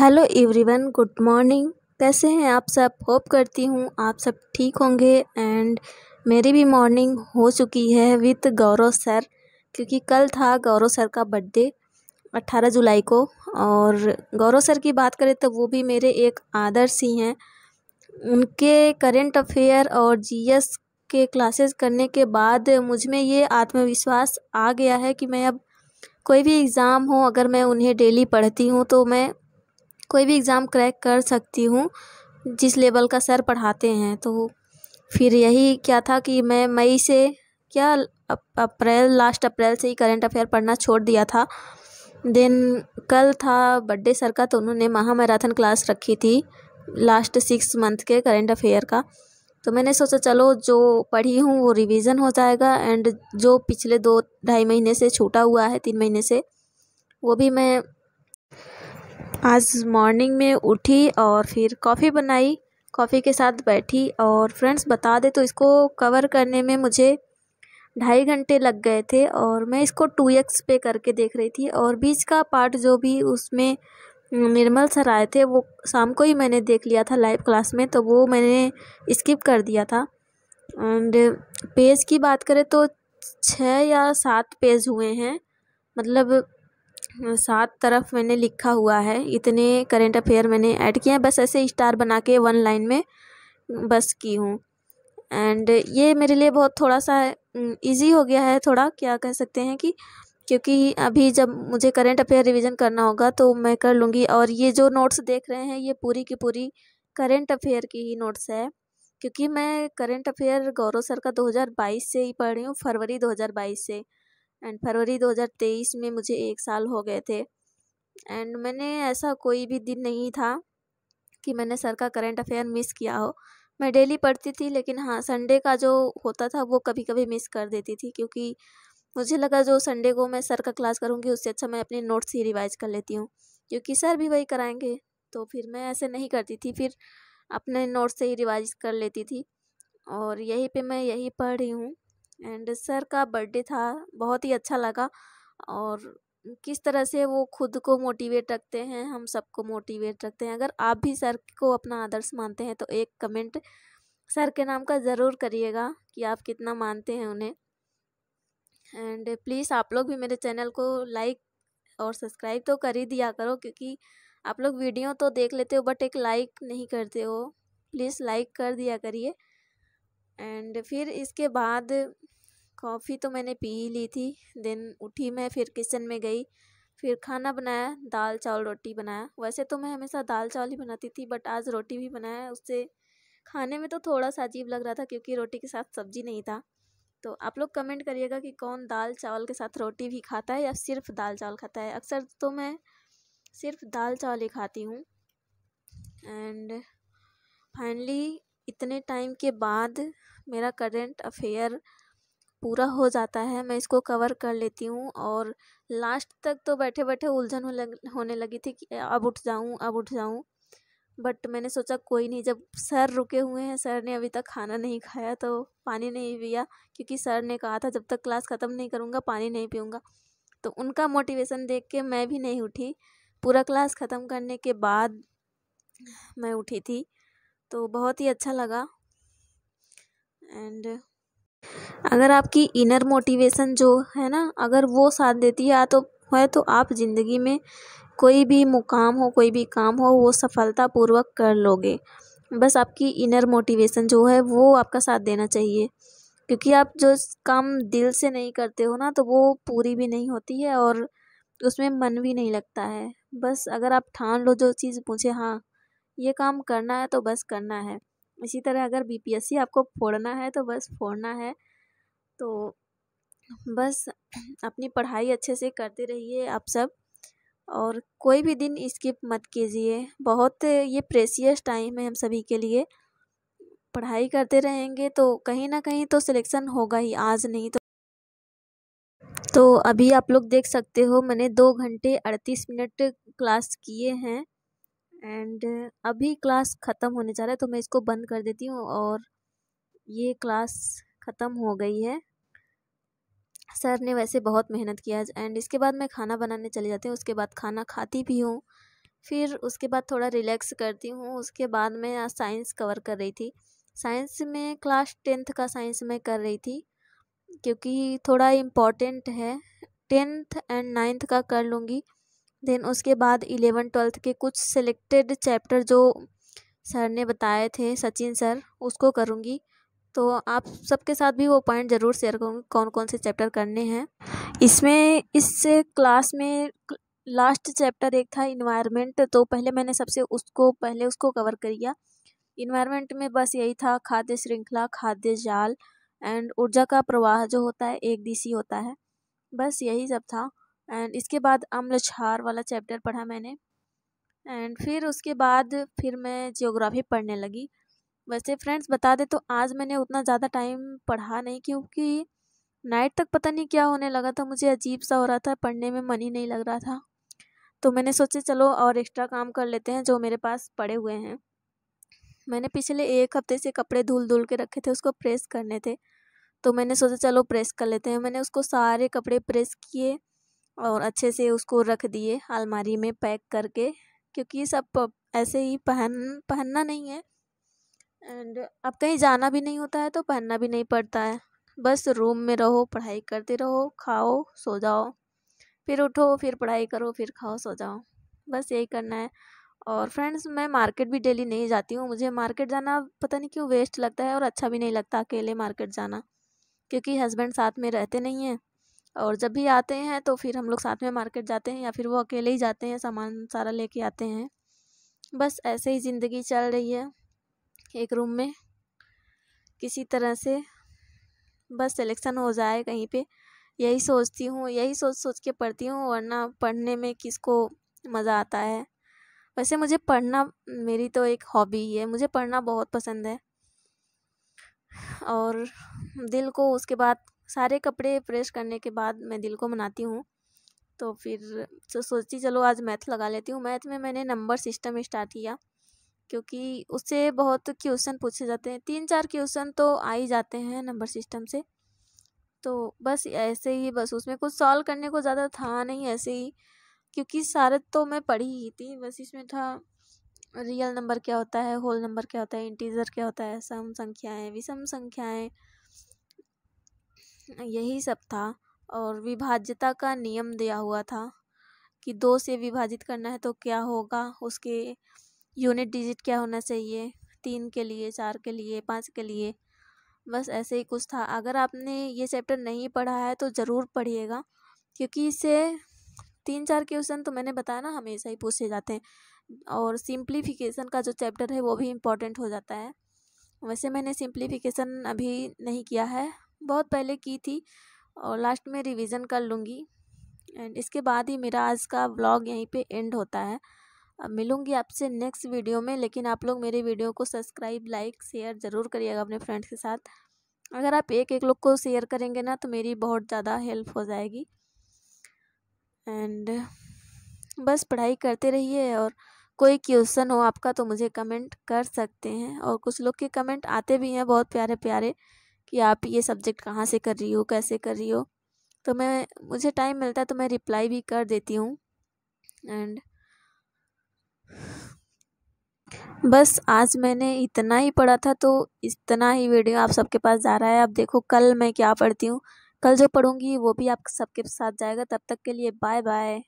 Hello everyone, good morning. कैसे हैं आप सब? होप करती हूँ आप सब ठीक होंगे। एंड मेरी भी मॉर्निंग हो चुकी है विथ गौरव सर, क्योंकि कल था गौरव सर का बर्थडे 18 जुलाई को। और गौरव सर की बात करें तो वो भी मेरे एक आदर्श ही हैं। उनके करंट अफेयर और जीएस के क्लासेस करने के बाद मुझ में ये आत्मविश्वास आ गया है कि मैं अब कोई भी एग्ज़ाम हो, अगर मैं उन्हें डेली पढ़ती हूँ तो मैं कोई भी एग्ज़ाम क्रैक कर सकती हूँ जिस लेवल का सर पढ़ाते हैं। तो फिर यही क्या था कि मैं मई से क्या लास्ट अप्रैल से ही करंट अफेयर पढ़ना छोड़ दिया था। देन कल था बर्थडे सर का, तो उन्होंने महा मैराथन क्लास रखी थी लास्ट 6 मंथ के करंट अफेयर का। तो मैंने सोचा चलो जो पढ़ी हूँ वो रिवीज़न हो जाएगा, एंड जो पिछले 2-2.5 महीने से छूटा हुआ है, 3 महीने से, वो भी मैं आज मॉर्निंग में उठी और फिर कॉफ़ी बनाई, कॉफ़ी के साथ बैठी। और फ्रेंड्स बता दे तो इसको कवर करने में मुझे 2.5 घंटे लग गए थे, और मैं इसको 2x पे करके देख रही थी। और बीच का पार्ट जो भी उसमें निर्मल सर आए थे वो शाम को ही मैंने देख लिया था लाइव क्लास में, तो वो मैंने स्किप कर दिया था। एंड पेज की बात करें तो 6 या 7 पेज हुए हैं, मतलब 7 तरफ मैंने लिखा हुआ है। इतने करंट अफेयर मैंने ऐड किए हैं, बस ऐसे स्टार बना के 1 लाइन में बस की हूँ। एंड ये मेरे लिए बहुत थोड़ा सा इजी हो गया है, थोड़ा क्या कह सकते हैं कि क्योंकि अभी जब मुझे करंट अफेयर रिवीजन करना होगा तो मैं कर लूँगी। और ये जो नोट्स देख रहे हैं ये पूरी की पूरी करंट अफेयर की ही नोट्स है, क्योंकि मैं करंट अफेयर गौरव सर का 2022 से ही पढ़ रही हूँ, फरवरी 2022 से। एंड फरवरी 2023 में मुझे 1 साल हो गए थे। एंड मैंने ऐसा कोई भी दिन नहीं था कि मैंने सर का करंट अफेयर मिस किया हो। मैं डेली पढ़ती थी, लेकिन हाँ, संडे का जो होता था वो कभी कभी मिस कर देती थी, क्योंकि मुझे लगा जो संडे को मैं सर का क्लास करूँगी उससे अच्छा मैं अपने नोट्स ही रिवाइज कर लेती हूँ, क्योंकि सर भी वही कराएंगे। तो फिर मैं ऐसे नहीं करती थी, फिर अपने नोट्स से ही रिवाइज कर लेती थी। और यहीं पे मैं यही पढ़ रही हूँ। एंड सर का बर्थडे था, बहुत ही अच्छा लगा। और किस तरह से वो खुद को मोटिवेट रखते हैं, हम सबको मोटिवेट रखते हैं। अगर आप भी सर को अपना आदर्श मानते हैं तो एक कमेंट सर के नाम का ज़रूर करिएगा कि आप कितना मानते हैं उन्हें। एंड प्लीज़ आप लोग भी मेरे चैनल को लाइक और सब्सक्राइब तो कर ही दिया करो, क्योंकि आप लोग वीडियो तो देख लेते हो बट एक लाइक नहीं करते हो। प्लीज़ लाइक कर दिया करिए। एंड फिर इसके बाद कॉफ़ी तो मैंने पी ही ली थी। देन उठी मैं, फिर किचन में गई, फिर खाना बनाया, दाल चावल रोटी बनाया। वैसे तो मैं हमेशा दाल चावल ही बनाती थी, बट आज रोटी भी बनाया। उससे खाने में तो थोड़ा सा अजीब लग रहा था क्योंकि रोटी के साथ सब्जी नहीं था। तो आप लोग कमेंट करिएगा कि कौन दाल चावल के साथ रोटी भी खाता है या सिर्फ दाल चावल खाता है। अक्सर तो मैं सिर्फ दाल चावल ही खाती हूँ। एंड फाइनली इतने टाइम के बाद मेरा करंट अफेयर पूरा हो जाता है, मैं इसको कवर कर लेती हूँ। और लास्ट तक तो बैठे बैठे उलझन होने लगी थी कि अब उठ जाऊँ, अब उठ जाऊँ। बट मैंने सोचा कोई नहीं, जब सर रुके हुए हैं, सर ने अभी तक खाना नहीं खाया तो पानी नहीं पिया, क्योंकि सर ने कहा था जब तक क्लास ख़त्म नहीं करूँगा पानी नहीं पीऊँगा। तो उनका मोटिवेशन देख के मैं भी नहीं उठी। पूरा क्लास ख़त्म करने के बाद मैं उठी थी, तो बहुत ही अच्छा लगा। एंड अगर आपकी इनर मोटिवेशन जो है ना, अगर वो साथ देती है तो आप ज़िंदगी में कोई भी मुकाम हो, कोई भी काम हो, वो सफलतापूर्वक कर लोगे। बस आपकी इनर मोटिवेशन जो है वो आपका साथ देना चाहिए, क्योंकि आप जो काम दिल से नहीं करते हो ना तो वो पूरी भी नहीं होती है और उसमें मन भी नहीं लगता है। बस अगर आप ठान लो जो चीज़ मुझे हाँ ये काम करना है तो बस करना है। इसी तरह अगर बीपीएससी आपको फोड़ना है तो बस फोड़ना है। तो बस अपनी पढ़ाई अच्छे से करते रहिए आप सब, और कोई भी दिन स्किप मत कीजिए। बहुत ये प्रेशियस टाइम है हम सभी के लिए। पढ़ाई करते रहेंगे तो कहीं ना कहीं तो सिलेक्शन होगा ही, आज नहीं तो अभी आप लोग देख सकते हो मैंने 2 घंटे 38 मिनट क्लास किए हैं। एंड अभी क्लास ख़त्म होने जा रहा है, तो मैं इसको बंद कर देती हूँ और ये क्लास ख़त्म हो गई है। सर ने वैसे बहुत मेहनत किया। एंड इसके बाद मैं खाना बनाने चली जाती हूँ, उसके बाद खाना खाती भी हूँ। फिर उसके बाद थोड़ा रिलैक्स करती हूँ। उसके बाद मैं आज साइंस कवर कर रही थी। साइंस में क्लास 10th का साइंस में कर रही थी, क्योंकि थोड़ा इम्पॉर्टेंट है। 10th एंड 9th का कर लूँगी, देन उसके बाद 11 12th के कुछ सिलेक्टेड चैप्टर जो सर ने बताए थे, सचिन सर, उसको करूँगी। तो आप सबके साथ भी वो पॉइंट ज़रूर शेयर करूँगी कौन कौन से चैप्टर करने हैं इसमें। इस क्लास में लास्ट चैप्टर एक था इन्वायरमेंट, तो पहले मैंने उसको कवर कर लिया। इन्वायरमेंट में बस यही था, खाद्य श्रृंखला, खाद्य जाल एंड ऊर्जा का प्रवाह जो होता है एक दिशी होता है, बस यही सब था। एंड इसके बाद अम्ल क्षार वाला चैप्टर पढ़ा मैंने। एंड फिर उसके बाद फिर मैं जियोग्राफी पढ़ने लगी। वैसे फ्रेंड्स बता दे तो आज मैंने उतना ज़्यादा टाइम पढ़ा नहीं, क्योंकि नाइट तक पता नहीं क्या होने लगा था, मुझे अजीब सा हो रहा था, पढ़ने में मन ही नहीं लग रहा था। तो मैंने सोचा चलो और एक्स्ट्रा काम कर लेते हैं जो मेरे पास पड़े हुए हैं। मैंने पिछले 1 हफ्ते से कपड़े धुल के रखे थे, उसको प्रेस करने थे, तो मैंने सोचा चलो प्रेस कर लेते हैं। मैंने उसको सारे कपड़े प्रेस किए और अच्छे से उसको रख दिए अलमारी में पैक करके, क्योंकि सब ऐसे ही पहनना नहीं है। एंड अब कहीं जाना भी नहीं होता है तो पहनना भी नहीं पड़ता है। बस रूम में रहो, पढ़ाई करते रहो, खाओ, सो जाओ, फिर उठो, फिर पढ़ाई करो, फिर खाओ, सो जाओ, बस यही करना है। और फ्रेंड्स मैं मार्केट भी डेली नहीं जाती हूँ, मुझे मार्केट जाना पता नहीं क्यों वेस्ट लगता है और अच्छा भी नहीं लगता अकेले मार्केट जाना, क्योंकि हस्बैंड साथ में रहते नहीं हैं। और जब भी आते हैं तो फिर हम लोग साथ में मार्केट जाते हैं या फिर वो अकेले ही जाते हैं, सामान सारा लेके आते हैं। बस ऐसे ही ज़िंदगी चल रही है एक रूम में, किसी तरह से बस सिलेक्शन हो जाए कहीं पे, यही सोचती हूँ, यही सोच के पढ़ती हूँ, वरना पढ़ने में किसको मज़ा आता है। वैसे मुझे पढ़ना मेरी तो एक हॉबी ही है, मुझे पढ़ना बहुत पसंद है। और दिल को उसके बाद सारे कपड़े प्रेस करने के बाद मैं दिल को मनाती हूँ, तो फिर सोचती चलो आज मैथ लगा लेती हूँ। मैथ में मैंने नंबर सिस्टम स्टार्ट किया, क्योंकि उससे बहुत क्वेश्चन पूछे जाते हैं, 3-4 क्वेश्चन तो आ ही जाते हैं नंबर सिस्टम से। तो बस ऐसे ही, बस उसमें कुछ सॉल्व करने को ज़्यादा था नहीं, ऐसे ही, क्योंकि सारे तो मैं पढ़ी ही थी। बस इसमें था रियल नंबर क्या होता है, होल नंबर क्या होता है, इंटीजर क्या होता है, सम संख्याएं, विषम संख्याएं, यही सब था। और विभाज्यता का नियम दिया हुआ था कि 2 से विभाजित करना है तो क्या होगा, उसके यूनिट डिजिट क्या होना चाहिए, 3 के लिए, 4 के लिए, 5 के लिए, बस ऐसे ही कुछ था। अगर आपने ये चैप्टर नहीं पढ़ा है तो ज़रूर पढ़िएगा, क्योंकि इससे 3-4 क्वेश्चन तो मैंने बताया ना हमेशा ही पूछे जाते हैं। और सिंप्लीफिकेशन का जो चैप्टर है वो भी इम्पॉर्टेंट हो जाता है। वैसे मैंने सिंप्लीफिकेशन अभी नहीं किया है, बहुत पहले की थी, और लास्ट में रिवीजन कर लूँगी। एंड इसके बाद ही मेरा आज का व्लॉग यहीं पे एंड होता है। अब मिलूँगी आपसे नेक्स्ट वीडियो में, लेकिन आप लोग मेरे वीडियो को सब्सक्राइब, लाइक, शेयर ज़रूर करिएगा अपने फ्रेंड्स के साथ। अगर आप एक लोग को शेयर करेंगे ना तो मेरी बहुत ज़्यादा हेल्प हो जाएगी। एंड बस पढ़ाई करते रहिए, और कोई क्वेश्चन हो आपका तो मुझे कमेंट कर सकते हैं। और कुछ लोग के कमेंट आते भी हैं बहुत प्यारे प्यारे कि आप ये सब्जेक्ट कहाँ से कर रही हो, कैसे कर रही हो, तो मुझे टाइम मिलता है तो मैं रिप्लाई भी कर देती हूँ। एंड बस आज मैंने इतना ही पढ़ा था, तो इतना ही वीडियो आप सबके पास जा रहा है। अब देखो कल मैं क्या पढ़ती हूँ, कल जो पढ़ूँगी वो भी आप सबके साथ जाएगा। तब तक के लिए बाय बाय।